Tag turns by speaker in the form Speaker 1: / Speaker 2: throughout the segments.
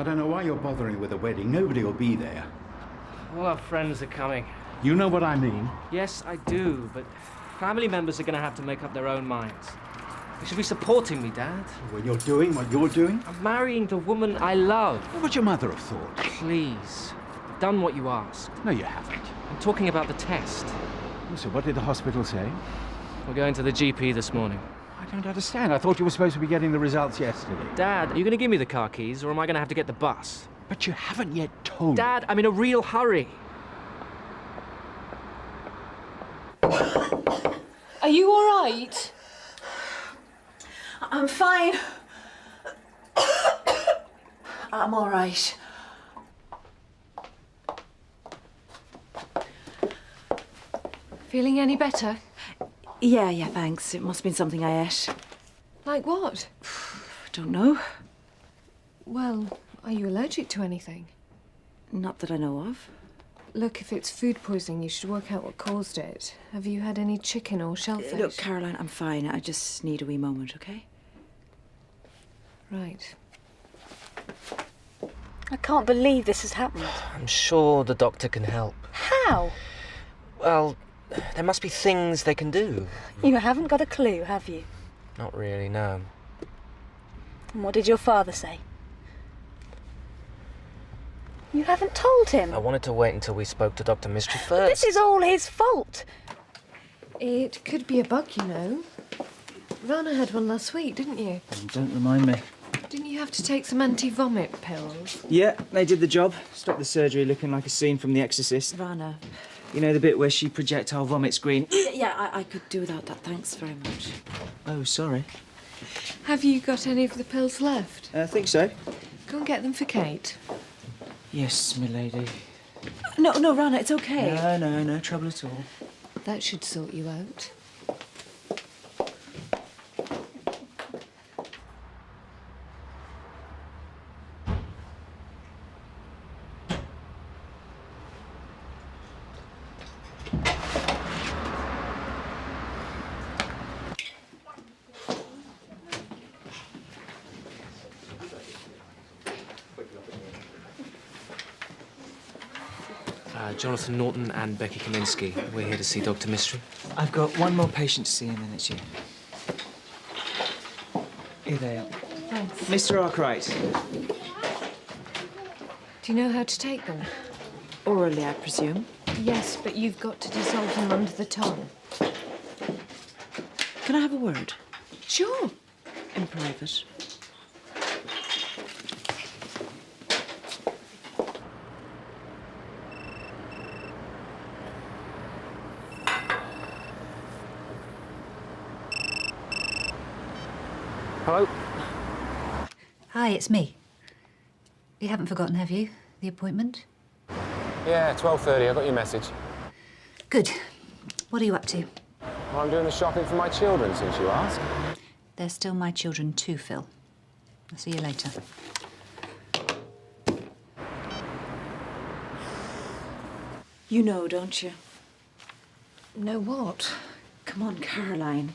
Speaker 1: I don't know why you're bothering with a wedding. Nobody will be there.
Speaker 2: All our friends are coming.
Speaker 1: You know what I mean?
Speaker 2: Yes, I do, but family members are going to have to make up their own minds. They should be supporting me, Dad.
Speaker 1: When you're doing what you're doing?
Speaker 2: I'm marrying the woman I love.
Speaker 1: What would your mother have thought?
Speaker 2: Please. I've done what you asked.
Speaker 1: No, you haven't.
Speaker 2: I'm talking about the test.
Speaker 1: So what did the hospital say?
Speaker 2: We're going to the GP this morning.
Speaker 1: I don't understand. I thought you were supposed to be getting the results yesterday.
Speaker 2: Dad, are you going to give me the car keys, or am I going to have to get the bus?
Speaker 1: But you haven't yet told me.
Speaker 2: Dad, I'm in a real hurry.
Speaker 3: Are you all right?
Speaker 4: I'm fine. I'm all right.
Speaker 3: Feeling any better?
Speaker 4: Yeah, thanks. It must have been something I ate.
Speaker 3: Like what?
Speaker 4: Don't know.
Speaker 3: Well, are you allergic to anything?
Speaker 4: Not that I know of.
Speaker 3: Look, if it's food poisoning, you should work out what caused it. Have you had any chicken or shellfish?
Speaker 4: Look, Caroline, I'm fine. I just need a wee moment, okay?
Speaker 3: Right.
Speaker 5: I can't believe this has happened.
Speaker 2: I'm sure the doctor can help.
Speaker 5: How?
Speaker 2: Well, there must be things they can do.
Speaker 5: You haven't got a clue, have you?
Speaker 2: Not really, no.
Speaker 5: And what did your father say? You haven't told him.
Speaker 2: I wanted to wait until we spoke to Dr. Mystery first.
Speaker 5: This is all his fault.
Speaker 3: It could be a bug, you know. Rana had one last week, didn't you?
Speaker 6: Don't remind me.
Speaker 3: Didn't you have to take some anti-vomit pills?
Speaker 6: Yeah, they did the job. Stopped the surgery looking like a scene from The Exorcist.
Speaker 4: Rana.
Speaker 6: You know the bit where she projectile vomits green?
Speaker 4: Yeah, I could do without that. Thanks very much.
Speaker 6: Oh, sorry.
Speaker 3: Have you got any of the pills left?
Speaker 6: I think so.
Speaker 3: Go and get them for Kate.
Speaker 6: Yes, milady.
Speaker 4: No, Rana, it's okay.
Speaker 6: No trouble at all.
Speaker 3: That should sort you out.
Speaker 2: Jonathan Norton and Becky Kaminsky. We're here to see Dr. Mystery.
Speaker 6: I've got one more patient to see and then it's you. Here they are.
Speaker 3: Thanks.
Speaker 6: Mr. Arkwright.
Speaker 3: Do you know how to take them?
Speaker 4: Orally, I presume.
Speaker 3: Yes, but you've got to dissolve them under the tongue.
Speaker 4: Can I have a word?
Speaker 3: Sure.
Speaker 4: In private.
Speaker 2: Hello?
Speaker 7: Hi, it's me. You haven't forgotten, have you? The appointment?
Speaker 8: Yeah, 12:30. I got your message.
Speaker 7: Good. What are you up to?
Speaker 8: Well, I'm doing the shopping for my children, since you ask.
Speaker 7: They're still my children too, Phil. I'll see you later.
Speaker 4: You know, don't you?
Speaker 3: Know what?
Speaker 4: Come on, Caroline.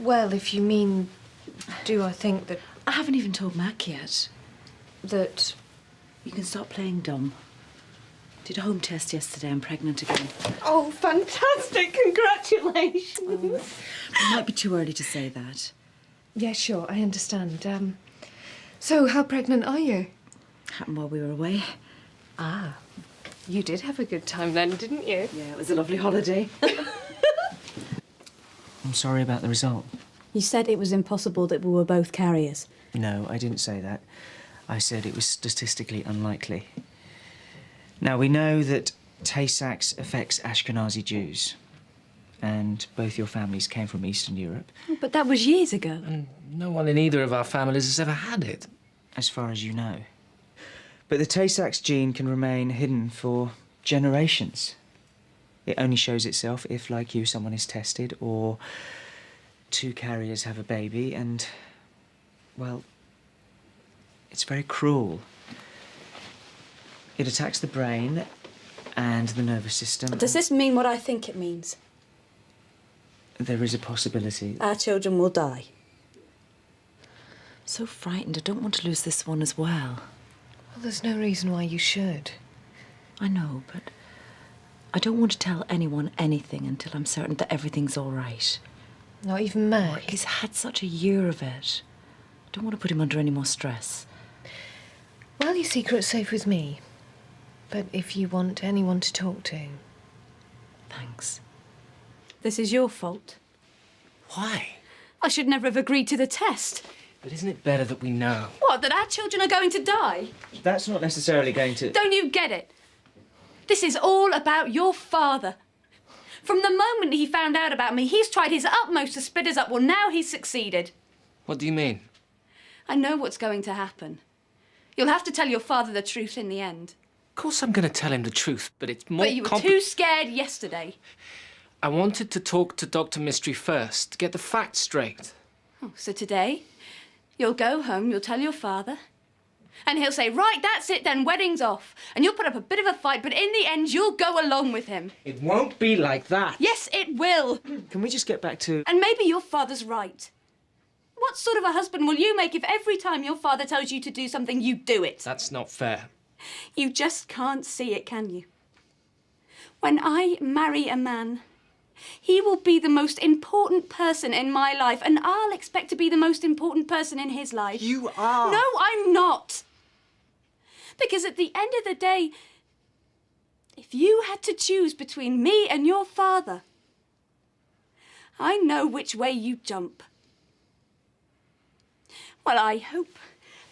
Speaker 3: Well, if you mean, do I think that...
Speaker 4: I haven't even told Mac yet.
Speaker 3: that...
Speaker 4: You can stop playing dumb. Did a home test yesterday. I'm pregnant again.
Speaker 3: Oh, fantastic! Congratulations!
Speaker 4: It might be too early to say that.
Speaker 3: Yeah, sure, I understand. So, how pregnant are you?
Speaker 4: Happened while we were away.
Speaker 3: Ah, you did have a good time then, didn't you?
Speaker 4: Yeah, it was a lovely holiday.
Speaker 6: I'm sorry about the result.
Speaker 5: You said it was impossible that we were both carriers.
Speaker 6: No, I didn't say that. I said it was statistically unlikely. Now, we know that Tay-Sachs affects Ashkenazi Jews, and both your families came from Eastern Europe.
Speaker 5: But that was years ago.
Speaker 2: And no one in either of our families has ever had it.
Speaker 6: As far as you know. But the Tay-Sachs gene can remain hidden for generations. It only shows itself if, like you, someone is tested or two carriers have a baby and, well, it's very cruel. It attacks the brain and the nervous system.
Speaker 5: Does this mean what I think it means?
Speaker 6: There is a possibility.
Speaker 5: Our children will die.
Speaker 4: So frightened. I don't want to lose this one as well.
Speaker 3: Well, there's no reason why you should.
Speaker 4: I know, but I don't want to tell anyone anything until I'm certain that everything's all right.
Speaker 3: Not even Meg?
Speaker 4: He's had such a year of it. I don't want to put him under any more stress.
Speaker 3: Well, your secret's safe with me. But if you want anyone to talk to...
Speaker 4: Thanks.
Speaker 5: This is your fault.
Speaker 2: Why?
Speaker 5: I should never have agreed to the test.
Speaker 2: But isn't it better that we know?
Speaker 5: What, that our children are going to die?
Speaker 6: That's not necessarily going to...
Speaker 5: Don't you get it? This is all about your father. From the moment he found out about me, he's tried his utmost to split us up. Well, now he's succeeded.
Speaker 2: What do you mean?
Speaker 5: I know what's going to happen. You'll have to tell your father the truth in the end.
Speaker 2: Of course I'm going to tell him the truth, but it's more...
Speaker 5: But you were too scared yesterday.
Speaker 2: I wanted to talk to Dr. Mystery first, to get the facts straight.
Speaker 5: Oh, so today, you'll go home, you'll tell your father, and he'll say, right, that's it then, wedding's off. And you'll put up a bit of a fight, but in the end, you'll go along with him.
Speaker 2: It won't be like that.
Speaker 5: Yes, it will.
Speaker 6: Can we just get back to...
Speaker 5: And maybe your father's right. What sort of a husband will you make if every time your father tells you to do something, you do it?
Speaker 2: That's not fair.
Speaker 5: You just can't see it, can you? When I marry a man, he will be the most important person in my life, and I'll expect to be the most important person in his life.
Speaker 6: You are!
Speaker 5: No, I'm not. Because at the end of the day, if you had to choose between me and your father, I know which way you'd jump. Well, I hope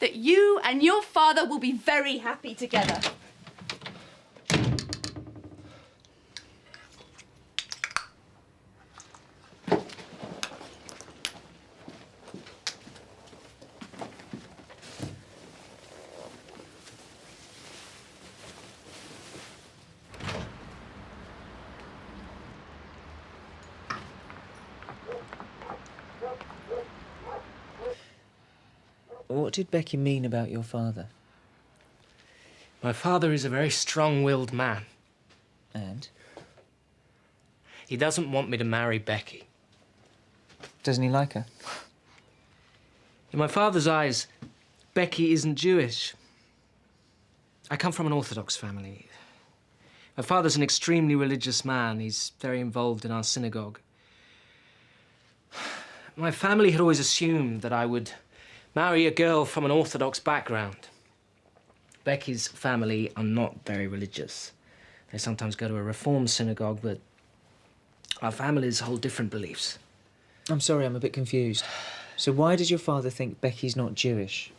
Speaker 5: that you and your father will be very happy together.
Speaker 6: What did Becky mean about your father?
Speaker 2: My father is a very strong-willed man.
Speaker 6: And?
Speaker 2: He doesn't want me to marry Becky.
Speaker 6: Doesn't he like her?
Speaker 2: In my father's eyes, Becky isn't Jewish. I come from an Orthodox family. My father's an extremely religious man. He's very involved in our synagogue. My family had always assumed that I would marry a girl from an Orthodox background. Becky's family are not very religious. They sometimes go to a Reform synagogue, but our families hold different beliefs.
Speaker 6: I'm sorry, I'm a bit confused. So why does your father think Becky's not Jewish?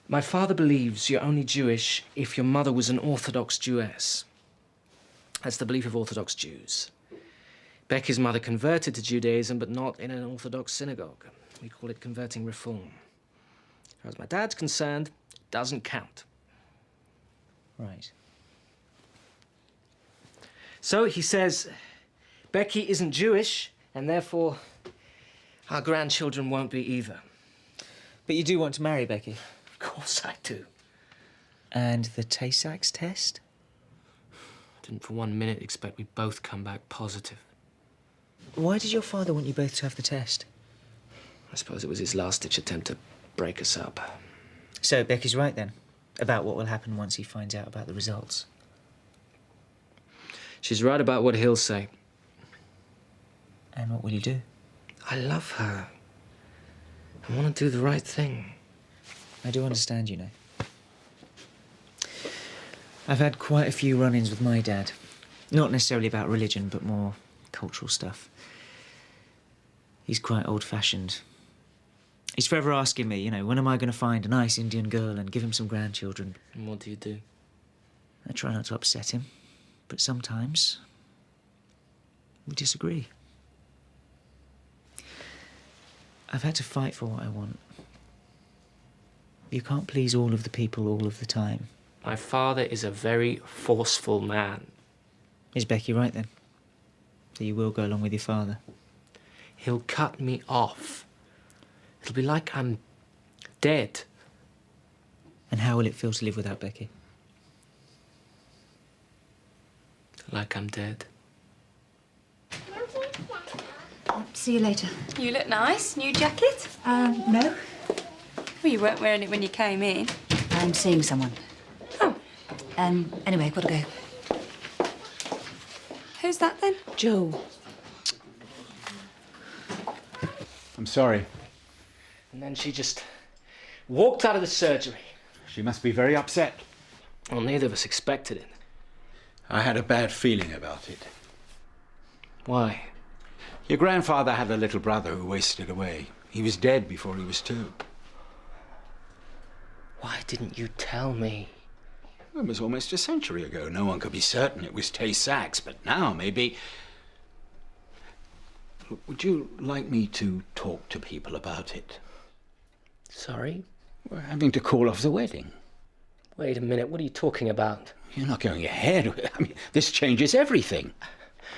Speaker 2: My father believes you're only Jewish if your mother was an Orthodox Jewess. That's the belief of Orthodox Jews. Becky's mother converted to Judaism, but not in an Orthodox synagogue. We call it converting reform. As far as my dad's concerned, it doesn't count.
Speaker 6: Right.
Speaker 2: So he says Becky isn't Jewish, and therefore our grandchildren won't be either.
Speaker 6: But you do want to marry Becky?
Speaker 2: Of course I do.
Speaker 6: And the Tay-Sachs test?
Speaker 2: I didn't for 1 minute expect we'd both come back positive.
Speaker 6: Why did your father want you both to have the test?
Speaker 2: I suppose it was his last-ditch attempt to break us up.
Speaker 6: So Becky's right then, about what will happen once he finds out about the results.
Speaker 2: She's right about what he'll say.
Speaker 6: And what will you do?
Speaker 2: I love her. I want to do the right thing.
Speaker 6: I do understand, you know. I've had quite a few run-ins with my dad. Not necessarily about religion, but more cultural stuff. He's quite old-fashioned. He's forever asking me, you know, when am I going to find a nice Indian girl and give him some grandchildren?
Speaker 2: And what do you do?
Speaker 6: I try not to upset him, but sometimes we disagree. I've had to fight for what I want. You can't please all of the people all of the time.
Speaker 2: My father is a very forceful man.
Speaker 6: Is Becky right then? That you will go along with your father?
Speaker 2: He'll cut me off. It'll be like I'm dead.
Speaker 6: And how will it feel to live without Becky?
Speaker 2: Like I'm dead.
Speaker 7: See you later.
Speaker 5: You look nice. New jacket?
Speaker 7: No.
Speaker 5: Well, you weren't wearing it when you came in.
Speaker 7: I'm seeing someone.
Speaker 5: Oh.
Speaker 7: Anyway, I've got to go.
Speaker 5: Who's that then?
Speaker 4: Joe.
Speaker 1: I'm sorry.
Speaker 2: And then she just walked out of the surgery.
Speaker 1: She must be very upset.
Speaker 2: Well, neither of us expected it.
Speaker 1: I had a bad feeling about it.
Speaker 2: Why?
Speaker 1: Your grandfather had a little brother who wasted away. He was dead before he was 2.
Speaker 2: Why didn't you tell me?
Speaker 1: It was almost a century ago. No one could be certain it was Tay-Sachs, but now maybe... Look, would you like me to talk to people about it?
Speaker 2: Sorry?
Speaker 1: We're having to call off the wedding.
Speaker 2: Wait a minute, what are you talking about?
Speaker 1: You're not going ahead. I mean, this changes everything.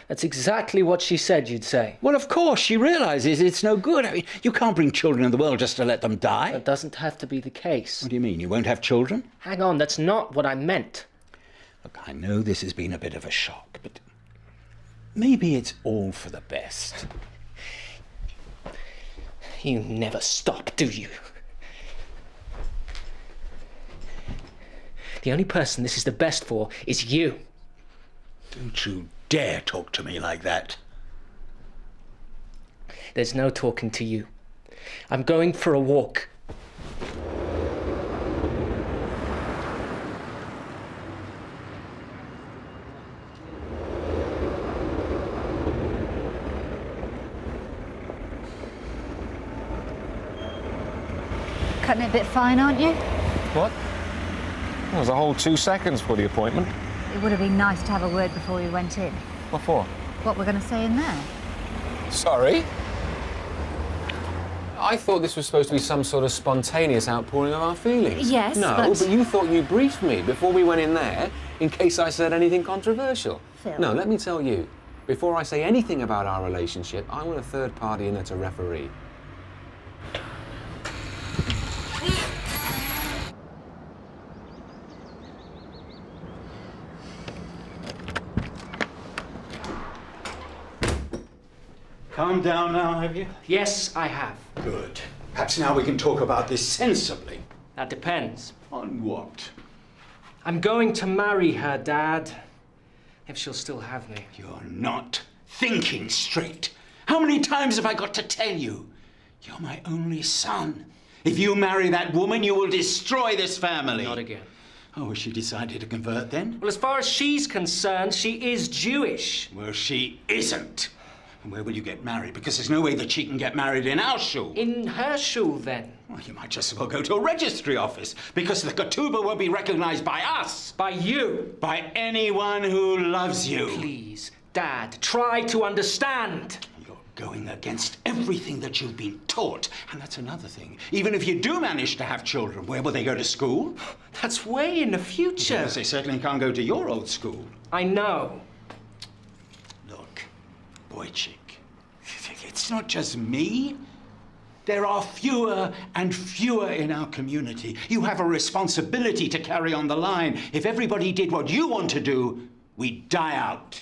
Speaker 2: That's exactly what she said you'd say.
Speaker 1: Well, of course, she realizes it's no good. I mean, you can't bring children in the world just to let them die.
Speaker 2: That doesn't have to be the case.
Speaker 1: What do you mean? You won't have children?
Speaker 2: Hang on, that's not what I meant.
Speaker 1: Look, I know this has been a bit of a shock, but maybe it's all for the best.
Speaker 2: You never stop, do you? The only person this is the best for is you.
Speaker 1: Don't you dare talk to me like that.
Speaker 2: There's no talking to you. I'm going for a walk.
Speaker 7: Cutting it a bit fine, aren't you?
Speaker 8: What? It was a whole 2 seconds for the appointment.
Speaker 7: It would have been nice to have a word before we went in.
Speaker 8: What for?
Speaker 7: What we're going to say in there.
Speaker 8: Sorry? I thought this was supposed to be some sort of spontaneous outpouring of our feelings.
Speaker 7: Yes,
Speaker 8: No, but you thought you briefed me before we went in there in case I said anything controversial.
Speaker 7: Phil.
Speaker 8: No, let me tell you. Before I say anything about our relationship, I want a third party in there to referee.
Speaker 1: Calmed down now, have you?
Speaker 2: Yes, I have.
Speaker 1: Good. Perhaps now we can talk about this sensibly.
Speaker 2: That depends.
Speaker 1: On what?
Speaker 2: I'm going to marry her, Dad. If she'll still have me.
Speaker 1: You're not thinking straight. How many times have I got to tell you? You're my only son. If you marry that woman, you will destroy this family.
Speaker 2: Not again.
Speaker 1: Oh, has she decided to convert then?
Speaker 2: Well, as far as she's concerned, she is Jewish.
Speaker 1: Well, she isn't. And where will you get married? Because there's no way that she can get married in our shul.
Speaker 2: In her shul, then?
Speaker 1: Well, you might just as well go to a registry office, because the ketubah won't be recognized by us.
Speaker 2: By you.
Speaker 1: By anyone who loves you.
Speaker 2: Please, Dad, try to understand.
Speaker 1: You're going against everything that you've been taught. And that's another thing. Even if you do manage to have children, where will they go to school?
Speaker 2: That's way in the future.
Speaker 1: Yes, they certainly can't go to your old school.
Speaker 2: I know.
Speaker 1: Look, Boychik, it's not just me. There are fewer and fewer in our community. You have a responsibility to carry on the line. If everybody did what you want to do, we'd die out.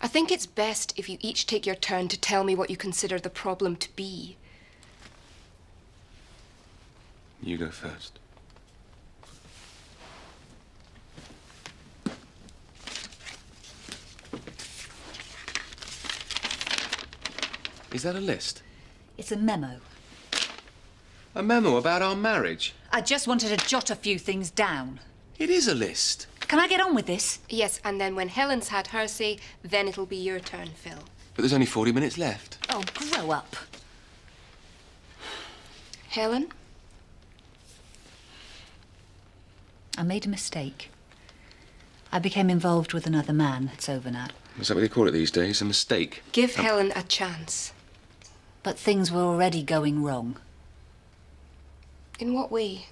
Speaker 9: I think it's best if you each take your turn to tell me what you consider the problem to be.
Speaker 8: You go first. Is that a list?
Speaker 7: It's a memo.
Speaker 8: A memo about our marriage?
Speaker 7: I just wanted to jot a few things down.
Speaker 8: It is a list.
Speaker 7: Can I get on with this?
Speaker 9: Yes, and then when Helen's had her say, then it'll be your turn, Phil.
Speaker 8: But there's only 40 minutes left.
Speaker 7: Oh, grow up.
Speaker 9: Helen?
Speaker 7: I made a mistake. I became involved with another man. It's over now.
Speaker 8: Is that what they call it these days? A mistake?
Speaker 9: Give Helen a chance.
Speaker 7: But things were already going wrong.
Speaker 9: In what way?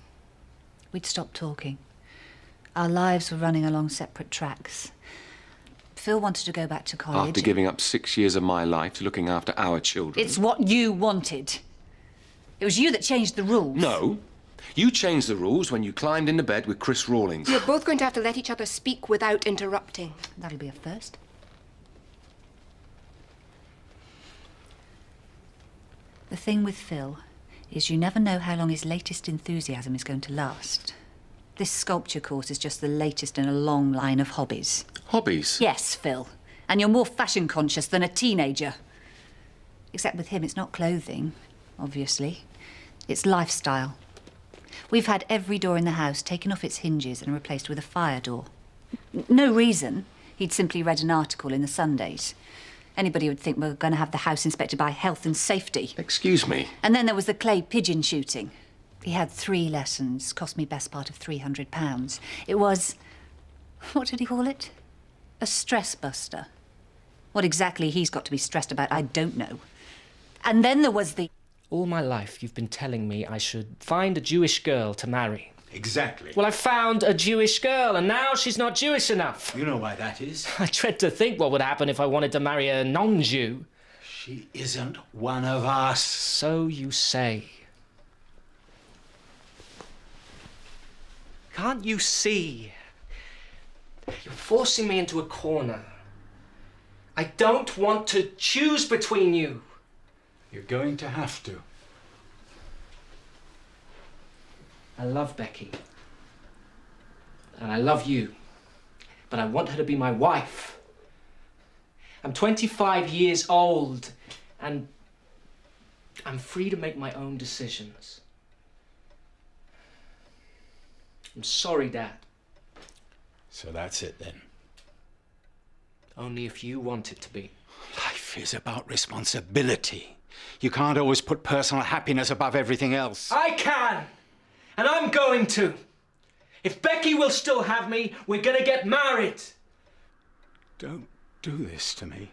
Speaker 7: We'd stopped talking. Our lives were running along separate tracks. Phil wanted to go back to college.
Speaker 8: After giving up 6 years of my life to looking after our children.
Speaker 7: It's what you wanted. It was you that changed the rules.
Speaker 8: No. You changed the rules when you climbed into bed with Chris Rawlings.
Speaker 9: You're both going to have to let each other speak without interrupting.
Speaker 7: That'll be a first. The thing with Phil is you never know how long his latest enthusiasm is going to last. This sculpture course is just the latest in a long line of hobbies.
Speaker 8: Hobbies?
Speaker 7: Yes, Phil. And you're more fashion conscious than a teenager. Except with him, it's not clothing, obviously. It's lifestyle. We've had every door in the house taken off its hinges and replaced with a fire door. No reason. He'd simply read an article in the Sundays. Anybody would think we were going to have the house inspected by Health and Safety.
Speaker 8: Excuse me?
Speaker 7: And then there was the clay pigeon shooting. He had 3 lessons, cost me best part of £300. It was... what did he call it? A stress buster. What exactly he's got to be stressed about, I don't know. And then there was the...
Speaker 2: All my life you've been telling me I should find a Jewish girl to marry.
Speaker 1: Exactly.
Speaker 2: Well, I found a Jewish girl, and now she's not Jewish enough.
Speaker 1: You know why that is?
Speaker 2: I dread to think what would happen if I wanted to marry a non-Jew.
Speaker 1: She isn't one of us.
Speaker 2: So you say. Can't you see? You're forcing me into a corner. I don't want to choose between you.
Speaker 1: You're going to have to.
Speaker 2: I love Becky. And I love you. But I want her to be my wife. I'm 25 years old, and I'm free to make my own decisions. I'm sorry, Dad.
Speaker 1: So that's it then.
Speaker 2: Only if you want it to be.
Speaker 1: Life is about responsibility. You can't always put personal happiness above everything else.
Speaker 2: I can! And I'm going to. If Becky will still have me, we're gonna get married.
Speaker 1: Don't do this to me.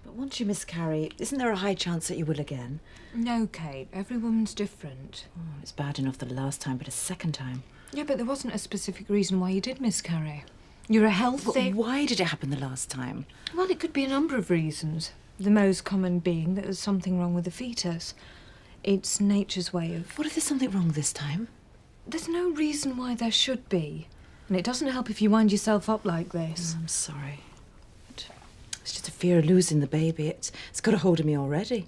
Speaker 10: But once you miscarry, isn't there a high chance that you will again?
Speaker 3: No, Kate. Every woman's different.
Speaker 10: Oh, it's bad enough the last time, but a second time.
Speaker 3: Yeah, but there wasn't a specific reason why you did miscarry. You're a healthy...
Speaker 10: But why did it happen the last time?
Speaker 3: Well, it could be a number of reasons. The most common being that there's something wrong with the fetus. It's nature's way of...
Speaker 10: What if there's something wrong this time?
Speaker 3: There's no reason why there should be. And it doesn't help if you wind yourself up like this.
Speaker 10: I'm sorry. It's just a fear of losing the baby. It's got a hold of me already.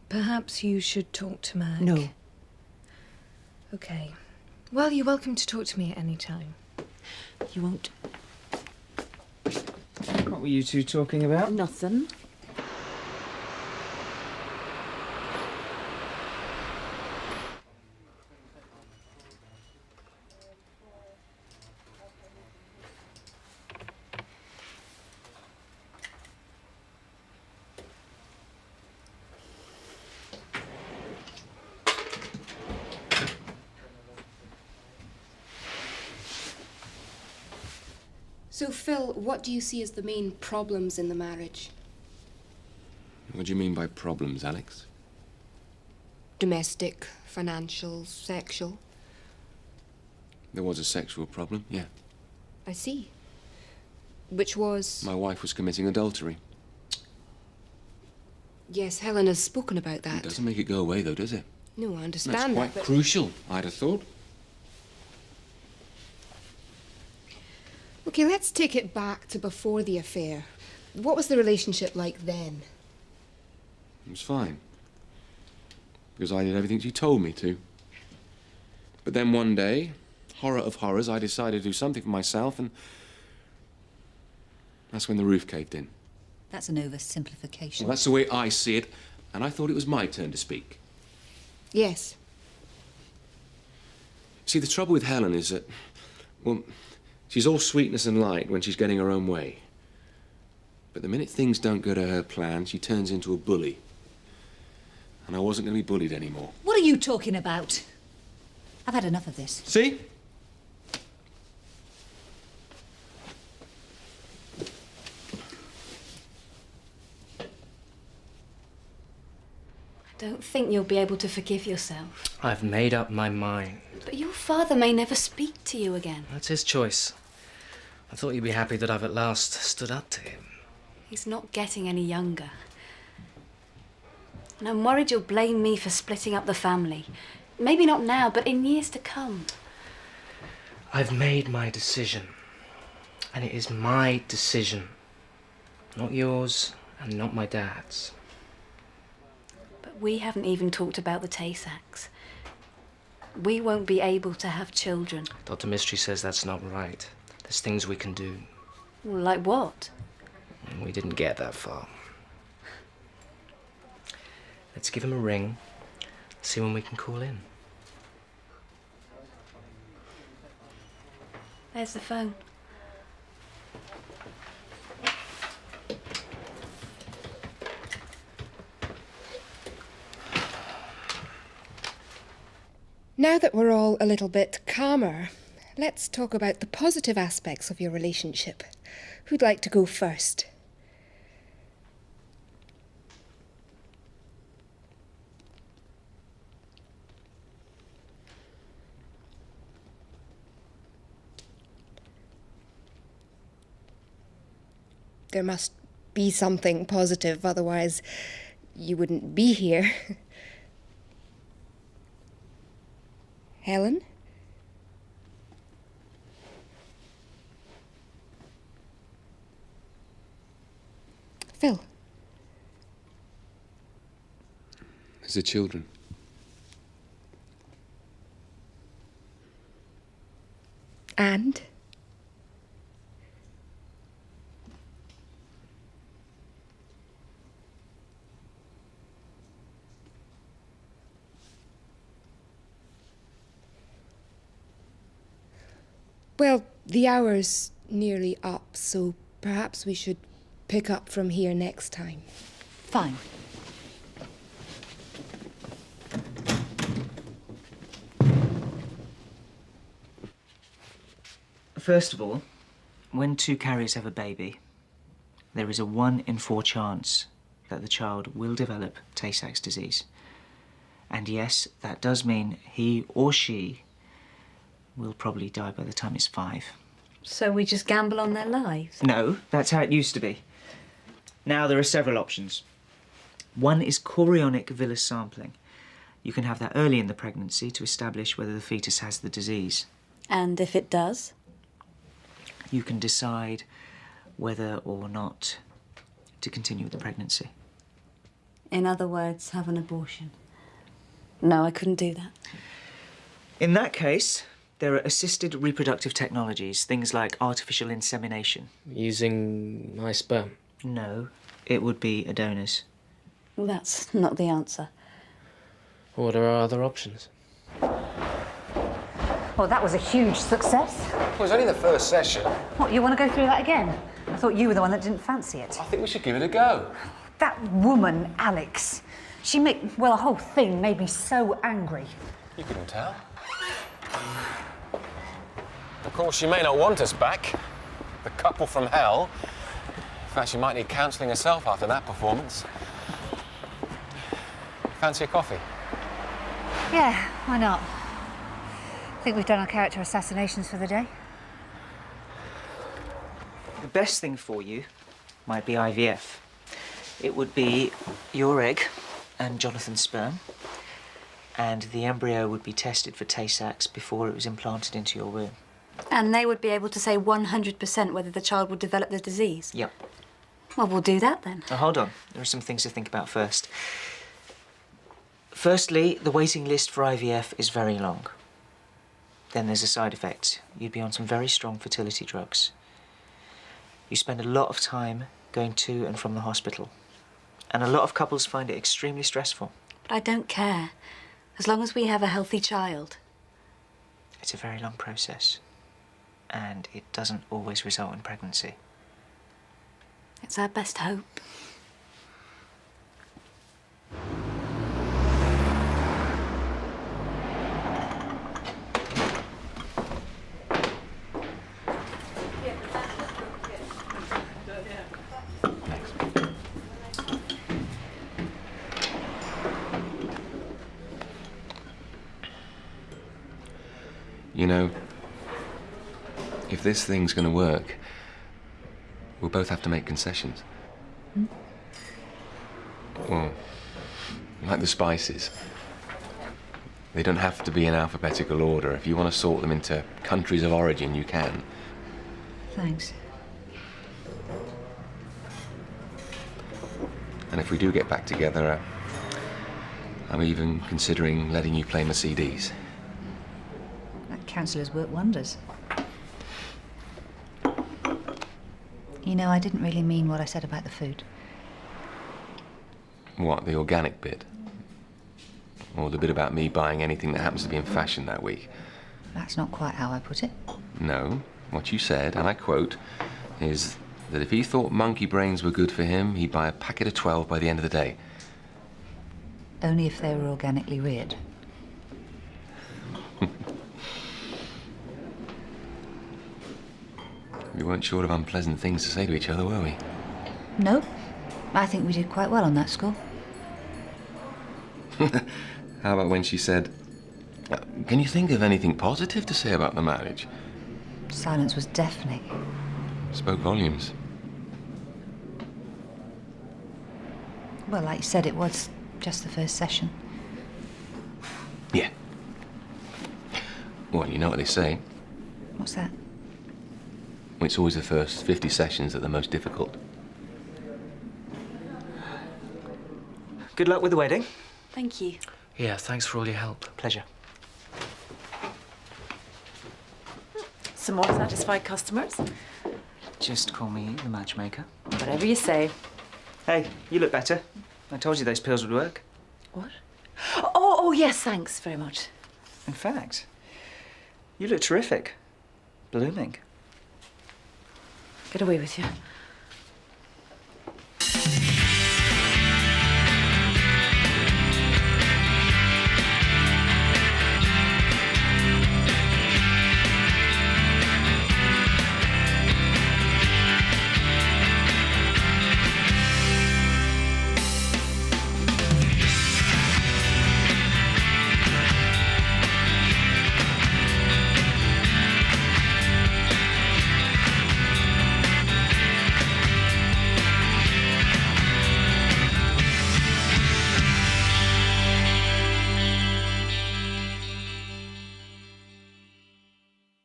Speaker 3: Perhaps you should talk to Mac.
Speaker 10: No.
Speaker 3: OK. Well, you're welcome to talk to me at any time.
Speaker 10: You won't?
Speaker 6: What were you two talking about?
Speaker 10: Nothing.
Speaker 9: So, Phil, what do you see as the main problems in the marriage?
Speaker 8: What do you mean by problems, Alex?
Speaker 9: Domestic, financial, sexual.
Speaker 8: There was a sexual problem, yeah.
Speaker 9: I see. Which was...
Speaker 8: My wife was committing adultery.
Speaker 9: Yes, Helen has spoken about that.
Speaker 8: It doesn't make it go away, though, does it?
Speaker 9: No, I understand
Speaker 8: That's quite
Speaker 9: that, but...
Speaker 8: crucial, I'd have thought.
Speaker 9: OK, let's take it back to before the affair. What was the relationship like then?
Speaker 8: It was fine. Because I did everything she told me to. But then one day, horror of horrors, I decided to do something for myself, and that's when the roof caved in.
Speaker 7: That's an oversimplification.
Speaker 8: Well, that's the way I see it, and I thought it was my turn to speak.
Speaker 9: Yes.
Speaker 8: See, the trouble with Helen is that, well, she's all sweetness and light when she's getting her own way. But the minute things don't go to her plan, she turns into a bully. And I wasn't going to be bullied anymore.
Speaker 7: What are you talking about? I've had enough of this.
Speaker 8: See?
Speaker 5: I don't think you'll be able to forgive yourself.
Speaker 2: I've made up my mind.
Speaker 5: But your father may never speak to you again.
Speaker 2: That's his choice. I thought you'd be happy that I've at last stood up to him.
Speaker 5: He's not getting any younger. And I'm worried you'll blame me for splitting up the family. Maybe not now, but in years to come.
Speaker 2: I've made my decision. And it is my decision. Not yours, and not my dad's.
Speaker 5: But We haven't even talked about the Tay-Sachs. We won't be able to have children.
Speaker 2: Dr. Mystery says that's not right. There's things we can do.
Speaker 5: Like what?
Speaker 2: We didn't get that far. Let's give him a ring, see when we can call in.
Speaker 5: There's the phone.
Speaker 9: Now that we're all a little bit calmer, let's talk about the positive aspects of your relationship. Who'd like to go first? There must be something positive, otherwise you wouldn't be here. Helen? Phil?
Speaker 8: There's the children.
Speaker 9: And? Well, the hour's nearly up, so perhaps we should pick up from here next time.
Speaker 7: Fine.
Speaker 6: First of all, when two carriers have a baby, there is a 1 in 4 chance that the child will develop Tay-Sachs disease. And yes, that does mean he or she will probably die by the time it's 5.
Speaker 5: So we just gamble on their lives?
Speaker 6: No, that's how it used to be. Now there are several options. One is chorionic villus sampling. You can have that early in the pregnancy to establish whether the fetus has the disease.
Speaker 5: And if it does?
Speaker 6: You can decide whether or not to continue with the pregnancy.
Speaker 5: In other words, have an abortion. No, I couldn't do that.
Speaker 6: In that case, there are assisted reproductive technologies, things like artificial insemination.
Speaker 2: Using my sperm?
Speaker 6: No, it would be a donor's.
Speaker 5: Well, that's not the answer.
Speaker 2: What are our other options?
Speaker 7: Well, that was a huge success.
Speaker 8: Well, it was only the first session.
Speaker 7: What, you want to go through that again? I thought you were the one that didn't fancy it.
Speaker 8: I think we should give it a go.
Speaker 7: That woman, Alex, well, the whole thing made me so angry.
Speaker 8: You couldn't tell. Of course, she may not want us back. The couple from hell. In fact, she might need counselling herself after that performance. Fancy a coffee?
Speaker 7: Yeah, why not? I think we've done our character assassinations for the day.
Speaker 6: The best thing for you might be IVF. It would be your egg and Jonathan's sperm, and the embryo would be tested for Tay-Sachs before it was implanted into your womb.
Speaker 5: And they would be able to say 100% whether the child would develop the disease?
Speaker 6: Yep.
Speaker 5: Well, we'll do that then.
Speaker 6: Now, hold on. There are some things to think about first. Firstly, the waiting list for IVF is very long. Then there's a side effect. You'd be on some very strong fertility drugs. You spend a lot of time going to and from the hospital. And a lot of couples find it extremely stressful.
Speaker 5: But I don't care, as long as we have a healthy child.
Speaker 6: It's a very long process. And it doesn't always result in pregnancy.
Speaker 5: It's our best hope.
Speaker 8: You know, if this thing's going to work, we'll both have to make concessions.
Speaker 9: Hmm?
Speaker 8: Well, like the spices. They don't have to be in alphabetical order. If you want to sort them into countries of origin, you can.
Speaker 7: Thanks.
Speaker 8: And if we do get back together, I'm even considering letting you play my CDs.
Speaker 7: That counsellor's worked wonders. You know, I didn't really mean what I said about the food.
Speaker 8: What, the organic bit? Or the bit about me buying anything that happens to be in fashion that week?
Speaker 7: That's not quite how I put it.
Speaker 8: No, what you said, and I quote, is that if he thought monkey brains were good for him, he'd buy a packet of 12 by the end of the day.
Speaker 7: Only if they were organically reared.
Speaker 8: We weren't short of unpleasant things to say to each other, were we?
Speaker 7: Nope. I think we did quite well on that score.
Speaker 8: How about when she said, can you think of anything positive to say about the marriage?
Speaker 7: Silence was deafening.
Speaker 8: Spoke volumes.
Speaker 7: Well, like you said, it was just the first session.
Speaker 8: Yeah. Well, you know what they say.
Speaker 7: What's that?
Speaker 8: It's always the first 50 sessions that are the most difficult.
Speaker 6: Good luck with the wedding.
Speaker 5: Thank you.
Speaker 2: Yeah, thanks for all your help.
Speaker 6: Pleasure.
Speaker 10: Some more satisfied customers?
Speaker 6: Just call me the matchmaker.
Speaker 10: Whatever you say.
Speaker 6: Hey, you look better. I told you those pills would work.
Speaker 10: What? Oh, yes, thanks very much.
Speaker 6: In fact, you look terrific. Blooming.
Speaker 10: Get away with you.